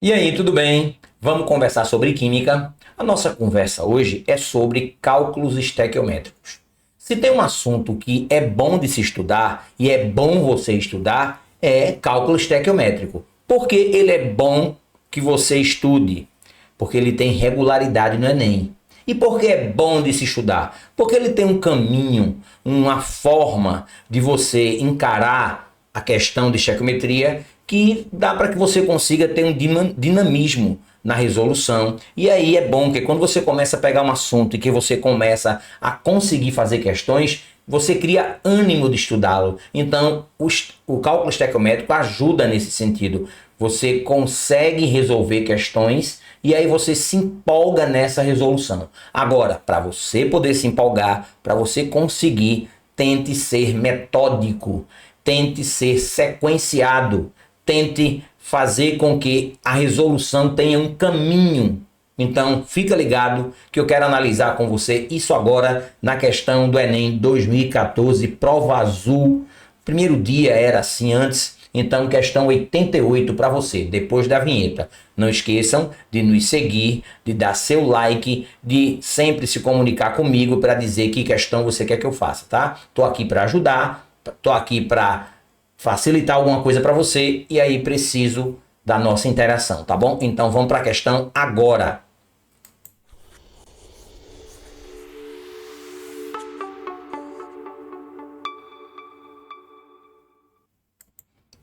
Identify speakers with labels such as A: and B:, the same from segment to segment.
A: E aí, tudo bem? Vamos conversar sobre química? A nossa conversa hoje é sobre cálculos estequiométricos. Se tem um assunto que é bom de se estudar e é bom você estudar, é cálculo estequiométrico. Por que ele é bom que você estude? Porque ele tem regularidade no Enem. E por que é bom de se estudar? Porque ele tem um caminho, uma forma de você encarar a questão de estequiometria que dá para que você consiga ter um dinamismo na resolução. E aí é bom que quando você começa a pegar um assunto e que você começa a conseguir fazer questões, você cria ânimo de estudá-lo. Então, o cálculo estequiométrico ajuda nesse sentido. Você consegue resolver questões e aí você se empolga nessa resolução. Agora, para você poder se empolgar, para você conseguir, tente ser metódico, tente ser sequenciado, tente fazer com que a resolução tenha um caminho. Então, fica ligado que eu quero analisar com você isso agora na questão do Enem 2014, prova azul. Primeiro dia era assim antes, então questão 88 para você, depois da vinheta. Não esqueçam de nos seguir, de dar seu like, de sempre se comunicar comigo para dizer que questão você quer que eu faça, tá? Tô aqui para ajudar, tô aqui para facilitar alguma coisa para você e aí preciso da nossa interação, tá bom? Então vamos para a questão agora.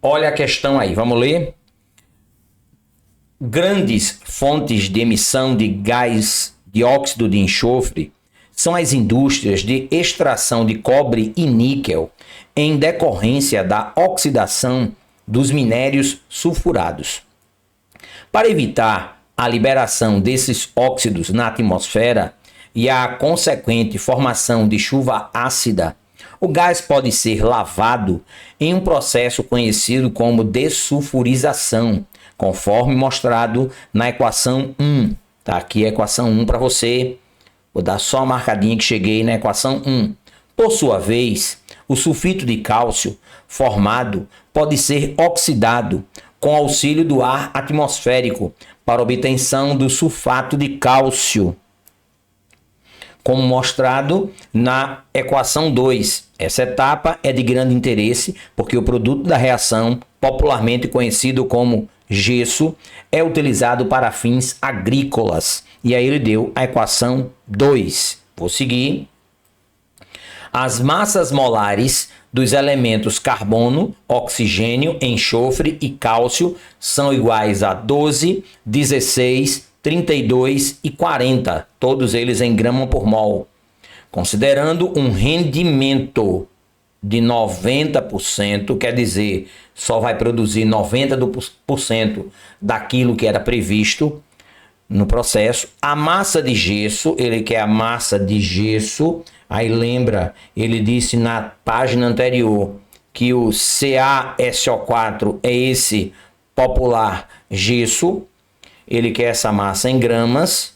A: Olha a questão aí, vamos ler? Grandes fontes de emissão de gás dióxido de enxofre são as indústrias de extração de cobre e níquel em decorrência da oxidação dos minérios sulfurados. Para evitar a liberação desses óxidos na atmosfera e a consequente formação de chuva ácida, o gás pode ser lavado em um processo conhecido como dessulfurização, conforme mostrado na equação 1. Tá aqui a equação 1 para você. Vou dar só uma marcadinha que cheguei na equação 1. Por sua vez, o sulfito de cálcio formado pode ser oxidado com auxílio do ar atmosférico para obtenção do sulfato de cálcio, como mostrado na equação 2. Essa etapa é de grande interesse porque o produto da reação, popularmente conhecido como gesso, é utilizado para fins agrícolas. E aí ele deu a equação 2. Vou seguir. As massas molares dos elementos carbono, oxigênio, enxofre e cálcio são iguais a 12, 16, 32 e 40, todos eles em grama por mol. Considerando um rendimento de 90%, quer dizer, só vai produzir 90% daquilo que era previsto no processo. A massa de gesso, ele quer a massa de gesso, aí lembra, ele disse na página anterior que o CaSO4 é esse popular gesso, ele quer essa massa em gramas,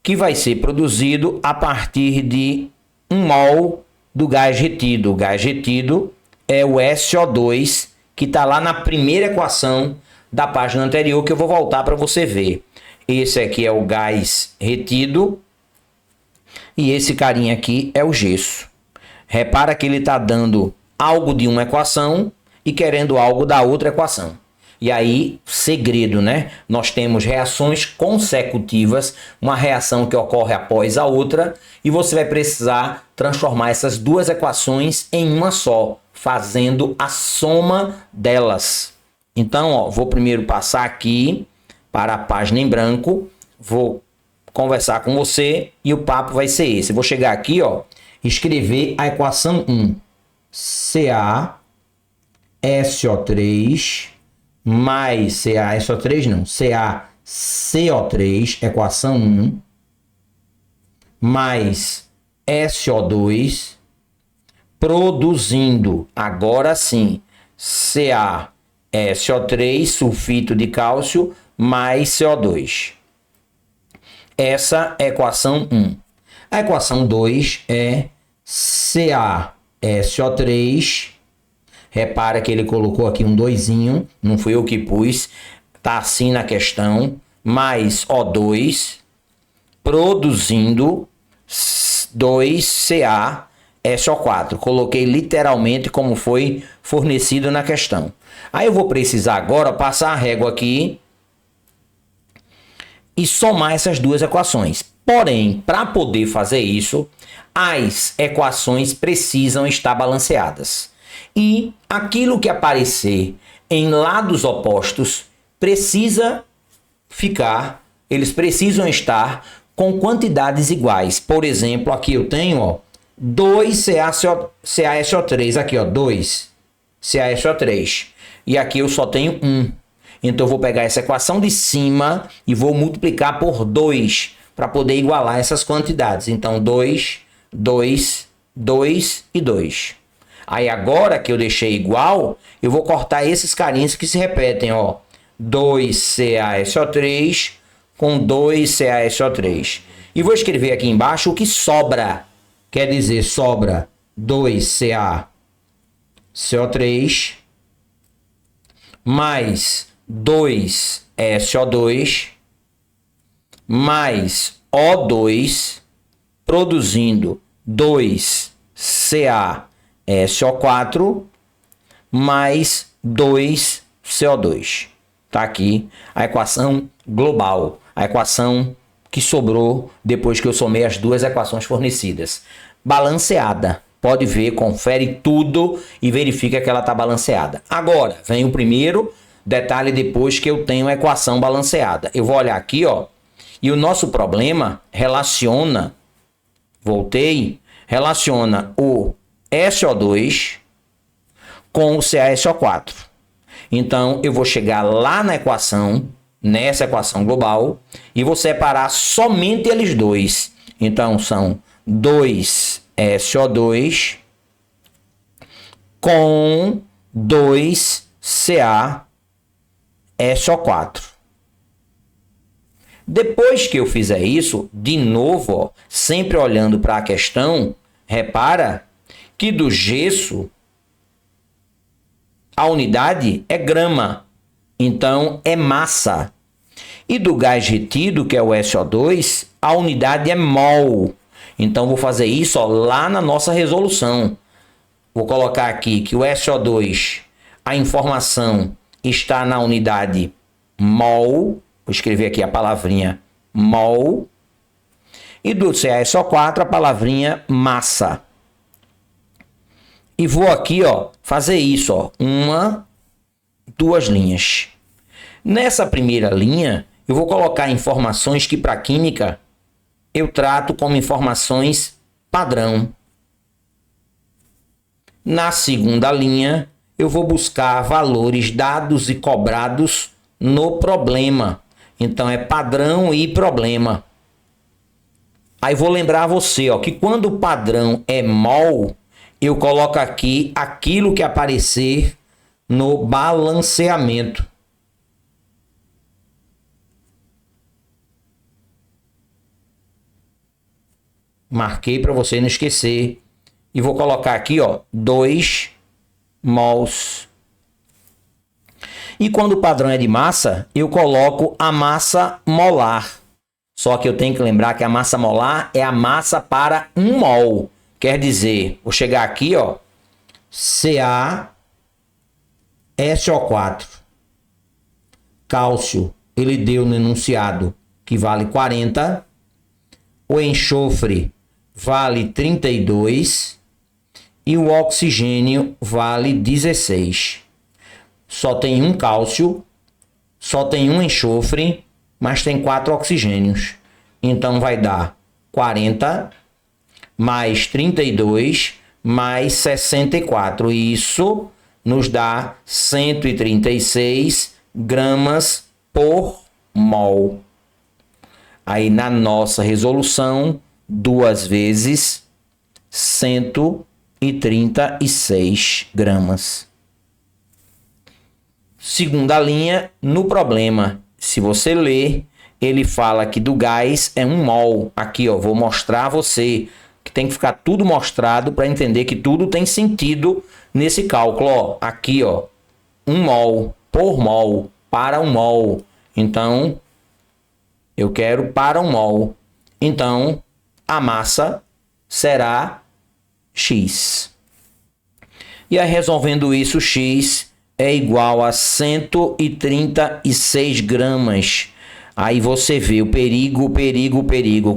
A: que vai ser produzido a partir de 1 mol do gás retido. O gás retido é o SO2, que está lá na primeira equação da página anterior, que eu vou voltar para você ver. Esse aqui é o gás retido e esse carinha aqui é o gesso. Repara que ele está dando algo de uma equação e querendo algo da outra equação. E aí, segredo, né? Nós temos reações consecutivas, uma reação que ocorre após a outra, e você vai precisar transformar essas duas equações em uma só, fazendo a soma delas. Então, ó, vou primeiro passar aqui para a página em branco, vou conversar com você e o papo vai ser esse. Eu vou chegar aqui, ó, escrever a equação 1. CaSO3 mais CaSO3 não, CaCO3, equação 1, mais SO2, produzindo, agora sim, CaSO3, sulfito de cálcio, mais CO2. Essa é a equação 1. A equação 2 é CaSO3. Repara que ele colocou aqui um 2, não fui eu que pus. tá assim na questão, mais O2, produzindo 2CaSO4. Coloquei literalmente como foi fornecido na questão. Aí eu vou precisar agora passar a régua aqui e somar essas duas equações. Porém, para poder fazer isso, as equações precisam estar balanceadas. E aquilo que aparecer em lados opostos eles precisam estar com quantidades iguais. Por exemplo, aqui eu tenho, ó, 2CaSO3, aqui, ó, 2CaSO3. E aqui eu só tenho 1. Então eu vou pegar essa equação de cima e vou multiplicar por 2 para poder igualar essas quantidades. Então 2, 2, 2 e 2. Aí agora que eu deixei igual, eu vou cortar esses carinhos que se repetem, ó. 2CaSO3 com 2CaSO3. E vou escrever aqui embaixo o que sobra. Quer dizer, sobra 2CaCO3 mais 2SO2 mais O2 produzindo 2CaSO4 mais 2CO2. Tá aqui a equação global, a equação que sobrou depois que eu somei as duas equações fornecidas. Balanceada. Pode ver, confere tudo e verifica que ela está balanceada. Agora, vem o primeiro detalhe depois que eu tenho a equação balanceada. Eu vou olhar aqui, ó, e o nosso problema relaciona o SO2 com o CaSO4. Então, eu vou chegar lá na equação, nessa equação global, e vou separar somente eles dois. Então, são 2SO2 com 2CaSO4. Depois que eu fizer isso, de novo, ó, sempre olhando para a questão, repara que do gesso a unidade é grama, então é massa. E do gás retido, que é o SO2, a unidade é mol. Então vou fazer isso, ó, lá na nossa resolução. Vou colocar aqui que o SO2, a informação está na unidade mol. Vou escrever aqui a palavrinha mol. E do CaSO4 a palavrinha massa. E vou aqui, ó, fazer isso, ó, duas linhas. Nessa primeira linha, eu vou colocar informações que para química eu trato como informações padrão. Na segunda linha, eu vou buscar valores dados e cobrados no problema. Então é padrão e problema. Aí vou lembrar você, ó, que quando o padrão é mol, eu coloco aqui aquilo que aparecer no balanceamento. Marquei para você não esquecer. E vou colocar aqui, ó, 2 mols. E quando o padrão é de massa, eu coloco a massa molar. Só que eu tenho que lembrar que a massa molar é a massa para 1 mol. Quer dizer, vou chegar aqui, ó, CaSO4. Cálcio, ele deu no enunciado que vale 40. O enxofre vale 32. E o oxigênio vale 16. Só tem um cálcio, só tem um enxofre, mas tem 4 oxigênios. Então vai dar 40 mais 32 mais 64. Isso nos dá 136 gramas por mol. Aí na nossa resolução, 2 vezes 136 gramas. Segunda linha, no problema, se você ler, ele fala que do gás é 1 mol. Aqui, ó, vou mostrar a você que tem que ficar tudo mostrado para entender que tudo tem sentido nesse cálculo. Ó, aqui, ó, 1 mol por mol. para um mol. Então, eu quero para um mol. Então, a massa será X. E aí, resolvendo isso, X é igual a 136 gramas. Aí você vê o perigo.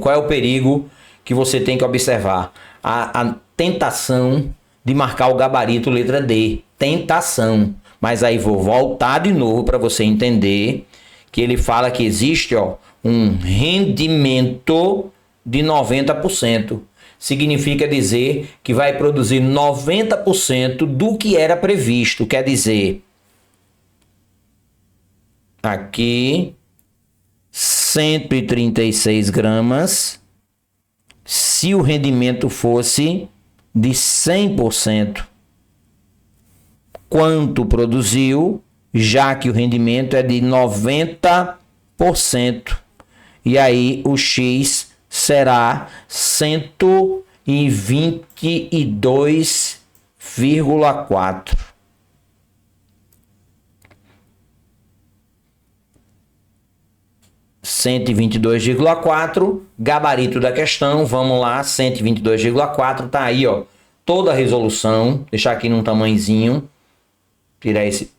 A: Qual é o perigo que você tem que observar? A tentação de marcar o gabarito letra D. Tentação. Mas aí vou voltar de novo para você entender que ele fala que existe um rendimento de 90%. Significa dizer que vai produzir 90% do que era previsto. Quer dizer, aqui 136 gramas, se o rendimento fosse de 100%. Quanto produziu, já que o rendimento é de 90%. E aí o X será 122,4. Gabarito da questão, vamos lá, 122,4, tá aí, toda a resolução, deixar aqui num tamanhozinho, tirar esse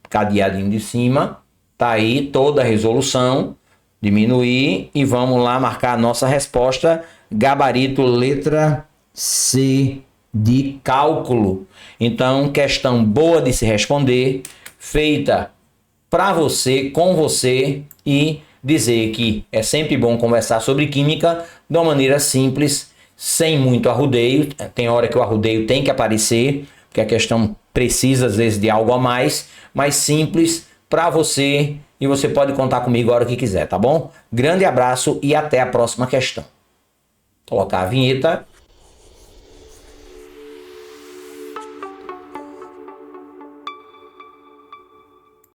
A: cadeadinho de cima, tá aí toda a resolução, diminuir e vamos lá marcar a nossa resposta, gabarito letra C de cálculo. Então, questão boa de se responder, feita para você, com você, e dizer que é sempre bom conversar sobre química de uma maneira simples, sem muito arrudeio. Tem hora que o arrudeio tem que aparecer, porque a questão precisa às vezes de algo a mais, mas simples para você, e você pode contar comigo a hora que quiser, tá bom? Grande abraço e até a próxima questão. Vou colocar a vinheta